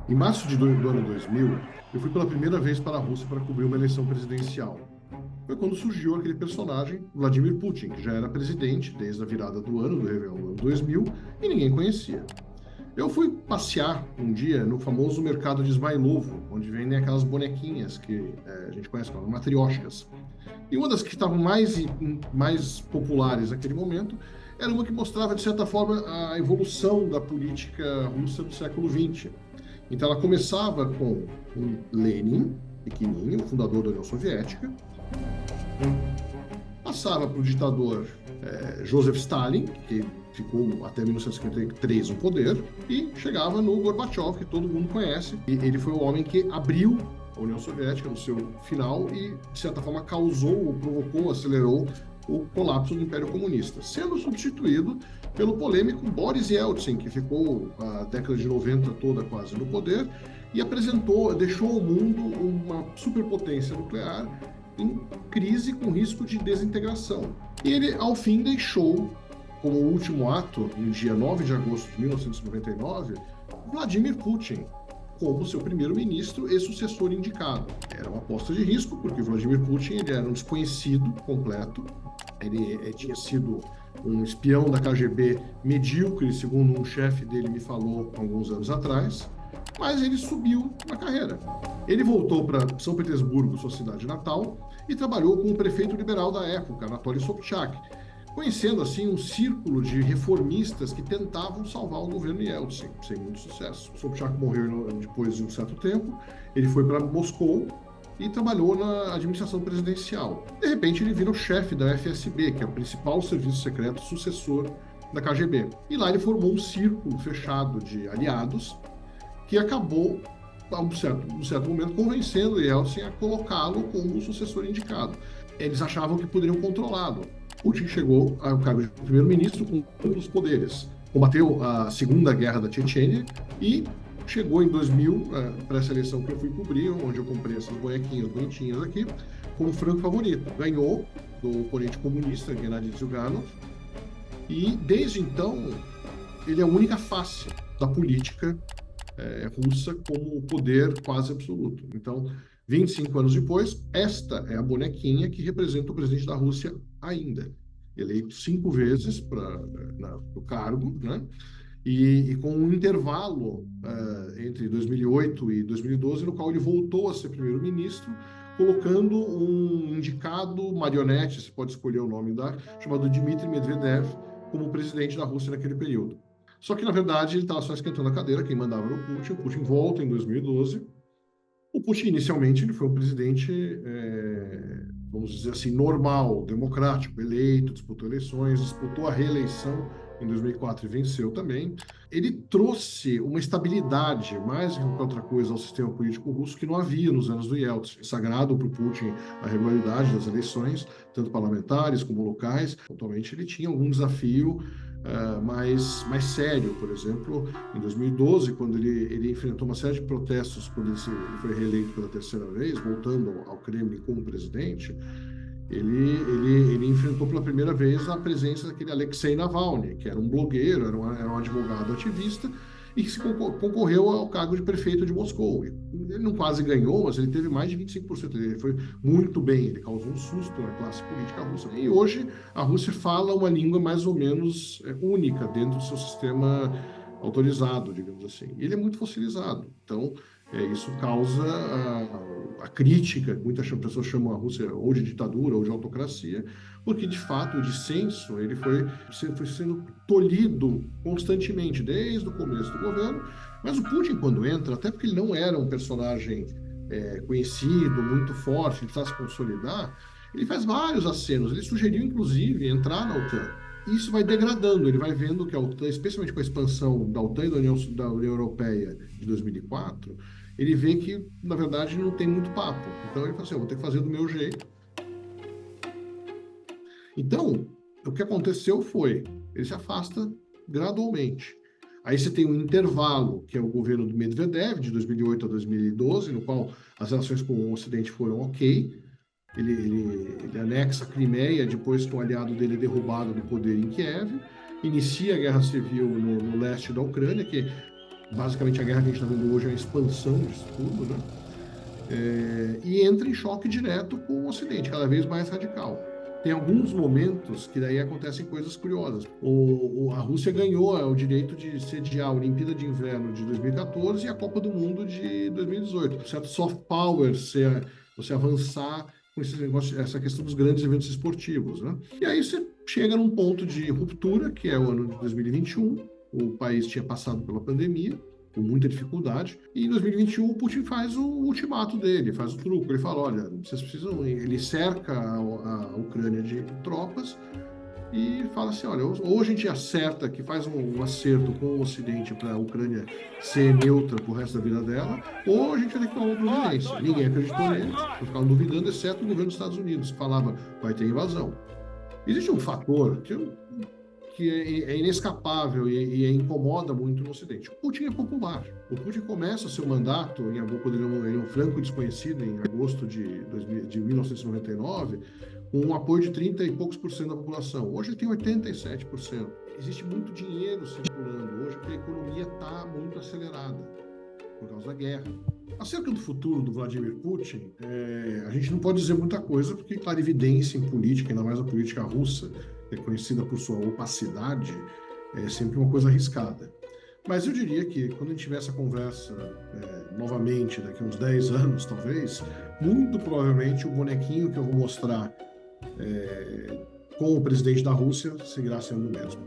Em março do ano 2000, eu fui pela primeira vez para a Rússia para cobrir uma eleição presidencial. Foi quando surgiu aquele personagem, Vladimir Putin, que já era presidente desde a virada do ano, do Réveillon do ano 2000, e ninguém conhecia. Eu fui passear um dia no famoso mercado de Ismailovo, onde vendem aquelas bonequinhas que a gente conhece como matrioshkas. E uma das que estavam mais populares naquele momento era uma que mostrava, de certa forma, a evolução da política russa do século XX. Então, ela começava com um Lenin, pequenininho, o fundador da União Soviética, passava para o ditador Joseph Stalin, que ficou até 1953 no poder, e chegava no Gorbachev, que todo mundo conhece. E ele foi o homem que abriu a União Soviética no seu final e, de certa forma, causou, provocou, acelerou o colapso do Império Comunista, sendo substituído pelo polêmico Boris Yeltsin, que ficou a década de 90 toda quase no poder e deixou ao mundo uma superpotência nuclear em crise com risco de desintegração. E ele, ao fim, deixou, como último ato, no dia 9 de agosto de 1999, Vladimir Putin como seu primeiro-ministro e sucessor indicado. Era uma aposta de risco, porque Vladimir Putin ele era um desconhecido completo, ele tinha sido um espião da KGB medíocre, segundo um chefe dele me falou alguns anos atrás, mas ele subiu na carreira. Ele voltou para São Petersburgo, sua cidade natal, e trabalhou com o prefeito liberal da época, Anatoly Sobchak, conhecendo assim um círculo de reformistas que tentavam salvar o governo Yeltsin, sem muito sucesso. Sobchak morreu depois de um certo tempo, ele foi para Moscou e trabalhou na administração presidencial. De repente, ele vira o chefe da FSB, que é o principal serviço secreto sucessor da KGB. E lá ele formou um círculo fechado de aliados que acabou, a um certo momento, convencendo Yeltsin a colocá-lo como sucessor indicado. Eles achavam que poderiam controlá-lo. Putin chegou ao cargo de primeiro-ministro com amplos poderes. Combateu a Segunda Guerra da Chechênia e chegou em 2000, para essa eleição que eu fui cobrir, onde eu comprei essas bonequinhas bonitinhas aqui, como franco favorito. Ganhou do oponente comunista, Gennady Zyuganov, e desde então ele é a única face da política russa como poder quase absoluto. Então, 25 anos depois, esta é a bonequinha que representa o presidente da Rússia ainda. Eleito 5 vezes para o cargo, né? E com um intervalo entre 2008 e 2012, no qual ele voltou a ser primeiro-ministro, colocando um indicado marionete, se pode escolher o nome chamado Dmitry Medvedev, como presidente da Rússia naquele período. Só que, na verdade, ele estava só esquentando a cadeira, quem mandava era o Putin volta em 2012. O Putin, inicialmente, ele foi um presidente, vamos dizer assim, normal, democrático, eleito, disputou eleições, disputou a reeleição em 2004 e venceu também. Ele trouxe uma estabilidade, mais do que qualquer outra coisa, ao sistema político russo que não havia nos anos do Yeltsin. Sagrado para o Putin a regularidade das eleições, tanto parlamentares como locais. Atualmente ele tinha algum desafio mais sério. Por exemplo, em 2012, quando ele enfrentou uma série de protestos, quando ele foi reeleito pela terceira vez, voltando ao Kremlin como presidente, ele enfrentou pela primeira vez a presença daquele Alexei Navalny, que era um blogueiro, era um advogado ativista, e que concorreu ao cargo de prefeito de Moscou. Ele não quase ganhou, mas ele teve mais de 25%. Ele foi muito bem, ele causou um susto na classe política russa. E hoje a Rússia fala uma língua mais ou menos única dentro do seu sistema autorizado, digamos assim. E ele é muito fossilizado. Então, isso causa a crítica, muitas pessoas chamam a Rússia ou de ditadura ou de autocracia, porque, de fato, o dissenso ele foi sendo tolhido constantemente, desde o começo do governo. Mas o Putin, quando entra, até porque ele não era um personagem conhecido, muito forte, ele precisava se consolidar, ele faz vários acenos. Ele sugeriu, inclusive, entrar na OTAN. E isso vai degradando, ele vai vendo que a OTAN, especialmente com a expansão da OTAN e da União Europeia de 2004, ele vê que, na verdade, não tem muito papo. Então ele fala assim, eu vou ter que fazer do meu jeito. Então, o que aconteceu foi, ele se afasta gradualmente. Aí você tem um intervalo, que é o governo do Medvedev, de 2008 a 2012, no qual as relações com o Ocidente foram ok. Ele anexa a Crimeia depois que um aliado dele é derrubado do poder em Kiev, inicia a guerra civil no leste da Ucrânia, que Basicamente, a guerra que a gente está vendo hoje é a expansão disso tudo, né? E entra em choque direto com o Ocidente, cada vez mais radical. Tem alguns momentos que daí acontecem coisas curiosas. A Rússia ganhou o direito de sediar a Olimpíada de Inverno de 2014 e a Copa do Mundo de 2018. Certo soft power, você avançar com esse negócio, essa questão dos grandes eventos esportivos, né? E aí você chega num ponto de ruptura, que é o ano de 2021. O país tinha passado pela pandemia, com muita dificuldade. E em 2021 o Putin faz o ultimato dele, faz o truco. Ele fala, olha, vocês precisam... Ele cerca a Ucrânia de tropas e fala assim, olha, ou a gente acerta, que faz um acerto com o Ocidente para a Ucrânia ser neutra pro resto da vida dela, ou a gente vai ter que tomar uma providência. Ninguém acreditou nele, ficavam duvidando, exceto o governo dos Estados Unidos, que falava, vai ter invasão. Existe um fator que é inescapável e incomoda muito no Ocidente. O Putin é popular. O Putin começa seu mandato, quando ele é um franco desconhecido, em agosto de 1999, com um apoio de 30 e poucos por cento da população. Hoje ele tem 87%. Existe muito dinheiro circulando hoje porque a economia está muito acelerada por causa da guerra. Acerca do futuro do Vladimir Putin, a gente não pode dizer muita coisa, porque clarividência em política, ainda mais a política russa, que é conhecida por sua opacidade, é sempre uma coisa arriscada. Mas eu diria que quando a gente tiver essa conversa novamente, daqui a uns 10 anos, talvez, muito provavelmente o bonequinho que eu vou mostrar com o presidente da Rússia seguirá sendo o mesmo.